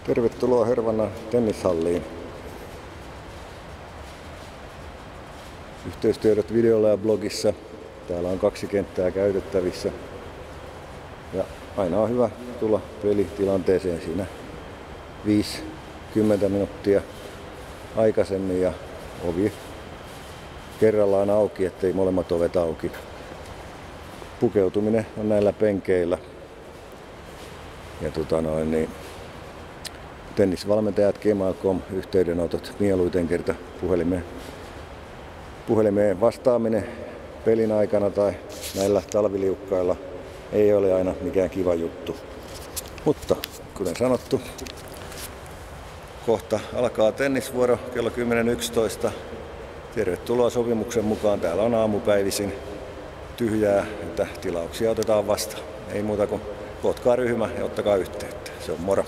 Tervetuloa Hervannan tennishalliin. Yhteystiedot videolla ja blogissa. Täällä on 2 kenttää käytettävissä. Ja aina on hyvä tulla pelitilanteeseen siinä 5-10 minuuttia aikaisemmin ja ovi kerrallaan auki, ettei molemmat ovet auki. Pukeutuminen on näillä penkeillä. Ja tennisvalmentajat gmail.com yhteydenotot mieluiten kerta puhelimeen vastaaminen pelin aikana tai näillä talviliukkailla ei ole aina mikään kiva juttu. Mutta kuten sanottu, kohta alkaa tennisvuoro kello 10.11. Tervetuloa sopimuksen mukaan. Täällä on aamupäivisin tyhjää, että tilauksia otetaan vastaan. Ei muuta kuin kootkaa ryhmä ja ottakaa yhteyttä. Se on moro.